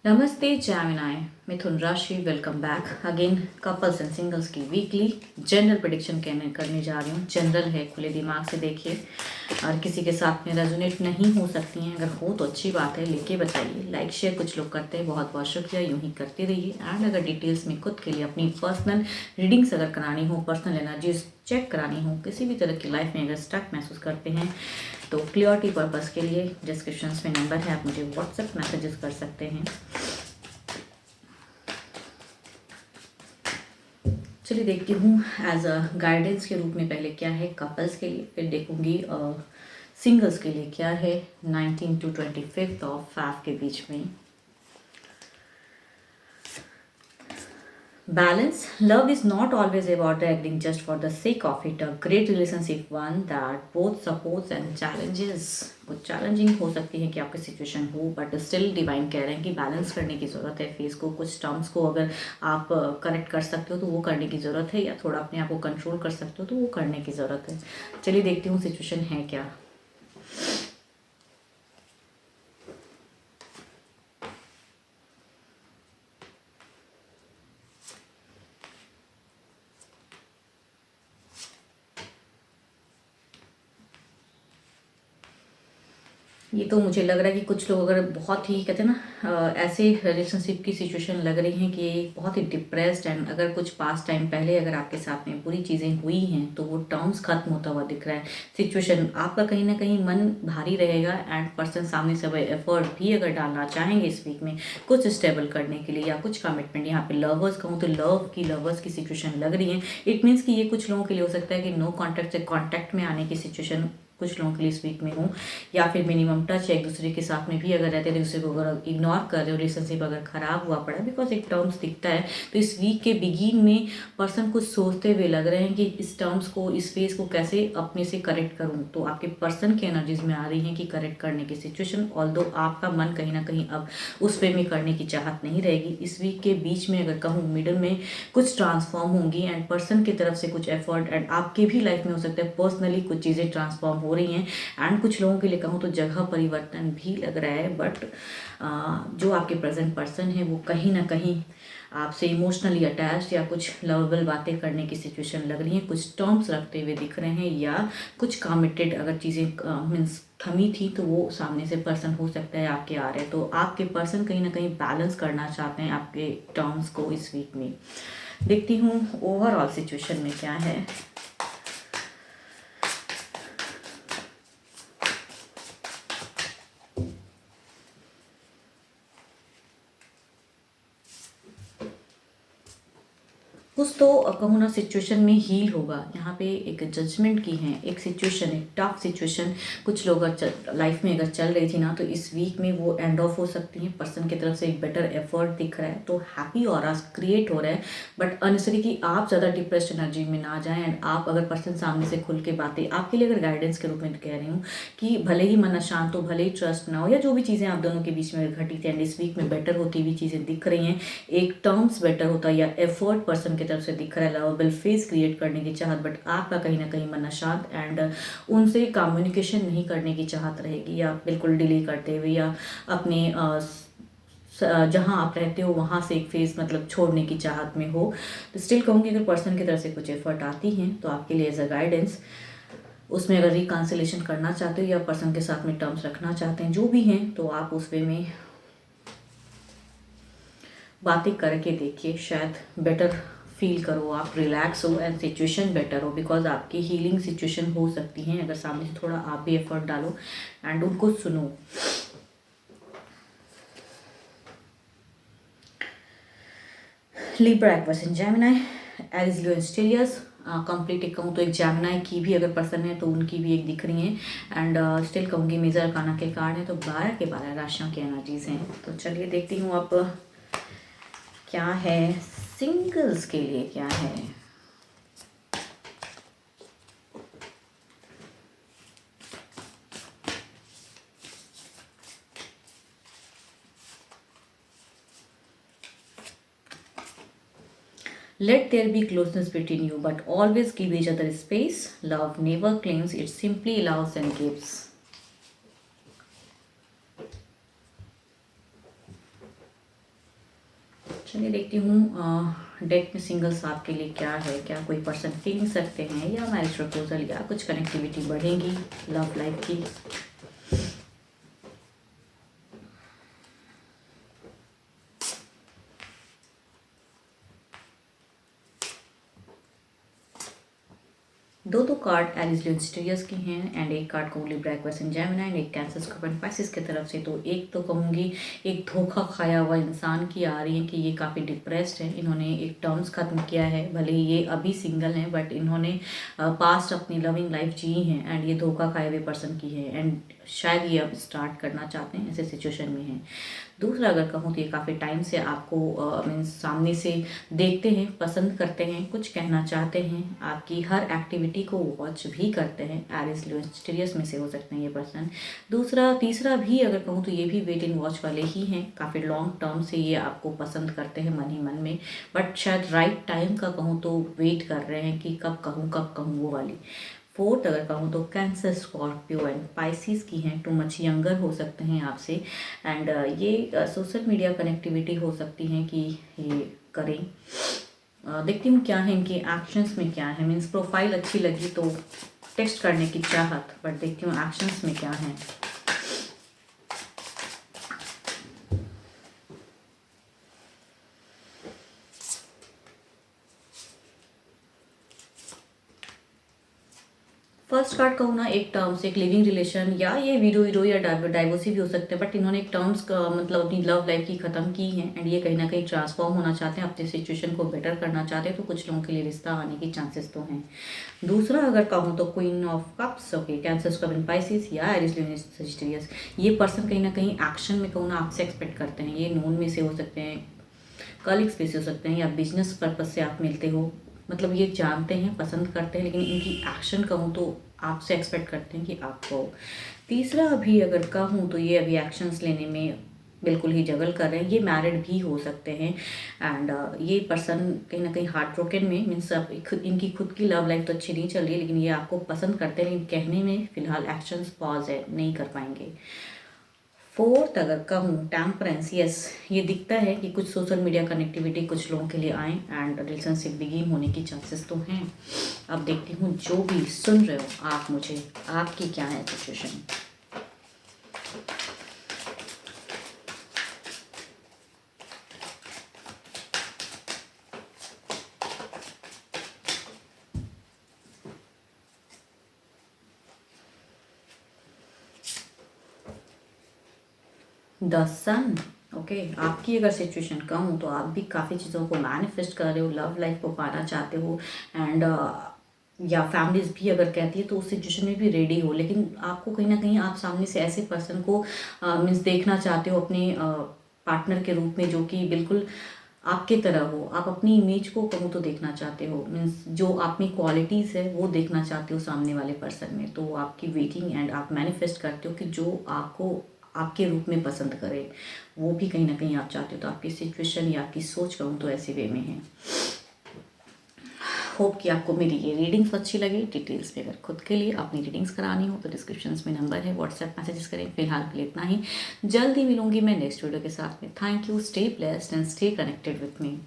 नमस्ते जैमिनाई, मिथुन राशि। Welcome back again. Couples and singles की वीकली जनरल प्रेडिक्शन करने जा रही हूँ। जनरल है, खुले दिमाग से देखिए और किसी के साथ में रेजोनेट नहीं हो सकती हैं। अगर हो तो अच्छी बात है, लिख के बताइए। लाइक शेयर कुछ लोग करते हैं, बहुत बहुत शुक्रिया। यूँ ही करते रहिए। एंड अगर डिटेल्स में खुद के लिए अपनी पर्सनल रीडिंग्स अगर करानी हो, पर्सनल एनर्जीज चेक करानी हो, किसी भी तरह की लाइफ में अगर स्टक महसूस करते हैं तो क्लियरिटी पर्पज़ के लिए डिस्क्रिप्शन में नंबर है, आप मुझे व्हाट्सएप मैसेजेस कर सकते हैं। चलिए देखती हूँ एज अ गाइडेंस के रूप में पहले क्या है कपल्स के लिए, फिर देखूंगी सिंगल्स के लिए क्या है 19 to 25 ऑफ फेब के बीच में। Balance. Love is not always about acting just for the sake of it. A great relationship one that both supports and challenges. कुछ चैलेंजिंग हो सकती है कि आपकी सिचुएशन हो, बट स्टिल डिवाइन कह रहे हैं कि बैलेंस करने की ज़रूरत है। फेस को, कुछ टर्म्स को अगर आप करेक्ट कर सकते हो तो वो करने की ज़रूरत है, या थोड़ा अपने आप को कंट्रोल कर सकते हो तो वो करने की ज़रूरत है। चलिए देखती हूँ सिचुएशन है क्या। ये तो मुझे लग रहा है कि कुछ लोग अगर बहुत ही कहते हैं ना ऐसे रिलेशनशिप की सिचुएशन लग रही हैं कि बहुत ही डिप्रेस्ड एंड अगर कुछ पास टाइम पहले अगर आपके साथ में बुरी चीज़ें हुई हैं तो वो टर्म्स खत्म होता हुआ दिख रहा है। सिचुएशन आपका कहीं ना कहीं मन भारी रहेगा एंड पर्सन सामने से एफर्ट भी अगर डालना चाहेंगे इस वीक में कुछ स्टेबल करने के लिए या कुछ कमिटमेंट। यहाँ पे लवर्स कहूँ तो लवर्स की सिचुएशन लग रही है। इट मीन्स कि ये कुछ लोगों के लिए हो सकता है कि नो कॉन्टैक्ट से कॉन्टैक्ट में आने की सिचुएशन कुछ लोगों के लिए इस वीक में हो, या फिर मिनिमम टच एक दूसरे के साथ में भी अगर रहते हैं, दूसरे को अगर इग्नोर कर रहे हो, रिलेशनशिप अगर खराब हुआ पड़ा बिकॉज एक टर्म्स दिखता है। तो इस वीक के बिगिन में पर्सन कुछ सोचते हुए लग रहे हैं कि इस टर्म्स को, इस फेज को कैसे अपने से करेक्ट करूं। तो आपके पर्सन की एनर्जीज में आ रही हैं कि करेक्ट करने की सिचुएशन, ऑल्दो आपका मन कहीं ना कहीं अब उस वे में करने की चाहत नहीं रहेगी। इस वीक के बीच में अगर कहूँ मिडल में कुछ ट्रांसफॉर्म होंगी एंड पर्सन की तरफ से कुछ एफर्ट एंड आपके भी लाइफ में हो सकता है पर्सनली कुछ चीज़ें ट्रांसफॉर्म हो रही हैं। एंड कुछ लोगों के लिए कहूँ तो जगह परिवर्तन भी लग रहा है, बट जो आपके प्रेजेंट पर्सन है वो कहीं ना कहीं आपसे इमोशनली अटैच्ड या कुछ लवेबल बातें करने की सिचुएशन लग रही है, कुछ टर्म्स रखते हुए दिख रहे हैं, या कुछ कमिटेड अगर चीज़ें मीन्स थमी थी तो वो सामने से पर्सन हो सकता है आपके आ रहे हैं। तो आपके पर्सन कहीं ना कहीं बैलेंस करना चाहते हैं आपके टर्म्स को इस वीक में। देखती हूँ ओवरऑल सिचुएशन में क्या है। कुछ तो कहूँ ना सिचुएशन में हील होगा। यहाँ पे एक जजमेंट की है, एक सिचुएशन, एक टफ सिचुएशन कुछ लोग लाइफ में अगर चल रही थी ना तो इस वीक में वो एंड ऑफ हो सकती हैं। पर्सन की तरफ से एक बेटर एफर्ट दिख रहा है, तो हैप्पी ऑरास क्रिएट हो रहा है। बट अनसरी कि आप ज़्यादा डिप्रेस्ड एनर्जी में ना जाएं एंड आप अगर पर्सन सामने से खुल के बातें आपके लिए अगर गाइडेंस के रूप में कह रही हूँ कि भले ही मन अशांत हो, भले ही ट्रस्ट ना हो, या जो भी चीज़ें आप दोनों के बीच में घटी थी एंड इस वीक में बेटर होती हुई चीज़ें दिख रही हैं, एक टर्म्स बेटर होता है या एफर्ट पर्सन की तरफ से दिख रहा है, लवेबल फेस क्रिएट करने की चाहत, बट आपका कहीं ना कहीं मन अशांत एंड उनसे कम्युनिकेशन नहीं करने की चाहत रहेगी, या बिल्कुल डिले करते हुए या अपने जहाँ आप रहते हो वहाँ से एक फेज मतलब छोड़ने की चाहत में हो। तो स्टिल कहूँगी अगर पर्सन की तरफ से कुछ एफर्ट आती हैं तो आपके लिए एज अ गाइडेंस उसमें अगर रिकॉन्सिलेशन करना चाहते हो या पर्सन के साथ में टर्म्स रखना चाहते हैं जो भी हैं, तो आप उस वे में बातें करके देखिए, शायद बेटर फील करो, आप रिलैक्स हो एंड सिचुएशन बेटर हो। बिकॉज आपकी हीलिंग सिचुएशन हो सकती है अगर सामने से थोड़ा आप भी एफर्ट डालो एंड उनको सुनो। Libra Aquarius and Gemini, Aries Leo and Sagittarius. Complete एक कहूँ तो एक जेमिनी की भी अगर पर्सन है तो उनकी भी एक दिख रही है एंड स्टिल कहूँगी मेजर अरकाना के कार्ड है, तो 12 के 12 राशियों की एनर्जीज हैं। तो चलिए देखती हूँ आप क्या है सिंगल्स के लिए क्या है। Let there be closeness between you, but always give each other space. Love never claims, it simply allows and gives. चलिए देखती हूँ डेट में सिंगल्स आपके लिए क्या है, क्या कोई पर्सन फीलिंग्स रखते हैं या मैरिज प्रपोजल या कुछ कनेक्टिविटी बढ़ेगी लव लाइफ की। दो कार्ड एरिस लियो मिस्टीरियस की हैं एंड एक कार्ड कहूँगी ब्लैक पर्सन जेमिनी एंड एक कैंसर स्कॉर्पियो पाइसेस की तरफ से। तो एक तो कहूँगी एक धोखा खाया हुआ इंसान की आ रही है कि ये काफ़ी डिप्रेस्ड है, इन्होंने एक टर्म्स ख़त्म किया है, भले ही ये अभी सिंगल हैं बट इन्होंने पास्ट अपनी लविंग लाइफ जी है एंड ये धोखा खाए हुए पर्सन की है एंड शायद ये अब स्टार्ट करना चाहते हैं, ऐसे सिचुएशन में हैं। दूसरा अगर कहूँ तो ये काफ़ी टाइम से आपको मीन्स सामने से देखते हैं, पसंद करते हैं, कुछ कहना चाहते हैं, आपकी हर एक्टिविटी को वॉच भी करते हैं। एरिस लियो मिस्टीरियस में से हो सकते हैं ये पर्सन। तीसरा भी अगर कहूँ तो ये भी वेट इन वॉच वाले ही हैं, काफ़ी लॉन्ग टर्म से ये आपको पसंद करते हैं मन ही मन में, बट शायद राइट टाइम का कहूँ तो वेट कर रहे हैं कि कब कहूँ वो वाली। फोर्थ अगर कहूँ तो कैंसर स्कॉर्पियो एंड पाइसिस की हैं, टू मच यंगर हो सकते हैं आपसे एंड ये सोशल मीडिया कनेक्टिविटी हो सकती हैं कि ये करें। देखती हूँ क्या है इनके एक्शंस में क्या है, मीन्स प्रोफाइल अच्छी लगी तो टेक्स्ट करने की चाहत, बट देखती हूँ एक्शंस में क्या है। फर्स्ट कार्ड कहूँ ना एक टर्म्स, एक लिविंग रिलेशन या ये वीरो या डाइवोर्सी भी हो सकते हैं, बट इन्होंने एक टर्म्स का मतलब अपनी लव लाइफ की ख़त्म की है एंड ये कहीं ना कहीं ट्रांसफॉर्म होना चाहते हैं, अपनी सिचुएशन को बेटर करना चाहते हैं, तो कुछ लोगों के लिए रिश्ता आने की चांसेस तो हैं। दूसरा अगर कहूँ तो queen of cups, okay, cancer Scorpio Pisces या एरिस लियो सजिटेरियस, ये पर्सन कहीं ना कहीं एक्शन में कहूँ ना आपसे एक्सपेक्ट करते हैं। ये नोन में से हो सकते हैं, कलीग्स में से हो सकते हैं या बिजनेस पर्पज से आप मिलते हो, मतलब ये जानते हैं, पसंद करते हैं, लेकिन इनकी एक्शन कहूँ तो आपसे एक्सपेक्ट करते हैं कि आपको। तीसरा अभी अगर कहूँ तो ये अभी एक्शंस लेने में बिल्कुल ही जगल कर रहे हैं, ये मैरिड भी हो सकते हैं एंड ये पर्सन कहीं ना कहीं हार्ट ब्रोकन में, मीन्स इनकी खुद की लव लाइफ तो अच्छी नहीं चल रही है, लेकिन ये आपको पसंद करते हैं, लेकिन कहने में फिलहाल एक्शंस पॉज है, नहीं कर पाएंगे। फोर्थ अगर कहूँ टेम्परेंस, यस, ये दिखता है कि कुछ सोशल मीडिया कनेक्टिविटी कुछ लोगों के लिए आए एंड रिलेशनशिप बिगिन होने की चांसेस तो हैं। अब देखती हूँ जो भी सुन रहे हो आप मुझे, आपकी क्या है सिचुएशन। द सन, ओके, आपकी अगर सिचुएशन कहूँ तो आप भी काफ़ी चीज़ों को मैनिफेस्ट कर रहे हो, लव लाइफ को पाना चाहते हो एंड या फैमिलीज भी अगर कहती है तो उस सिचुएशन में भी रेडी हो, लेकिन आपको कहीं ना कहीं आप सामने से ऐसे पर्सन को मीन्स देखना चाहते हो अपने पार्टनर के रूप में, जो कि बिल्कुल आपके तरह हो, आप अपनी इमेज को कहूँ तो देखना चाहते हो, मीन्स जो अपनी क्वालिटीज़ है वो देखना चाहते हो सामने वाले पर्सन में, तो आपकी वेटिंग एंड आप मैनिफेस्ट करते हो कि जो आपको आपके रूप में पसंद करे, वो भी कहीं ना कहीं आप चाहते हो। तो आपकी सिचुएशन या आपकी सोच कहूँ तो ऐसे वे में है। होप कि आपको मेरी ये रीडिंग्स अच्छी लगी। डिटेल्स में अगर खुद के लिए अपनी रीडिंग्स करानी हो तो डिस्क्रिप्शंस में नंबर है, व्हाट्सएप मैसेजेस करें। फिलहाल के लिए इतना ही, जल्दी मिलूंगी मैं नेक्स्ट वीडियो के साथ में। Thank you, stay blessed and stay connected with me.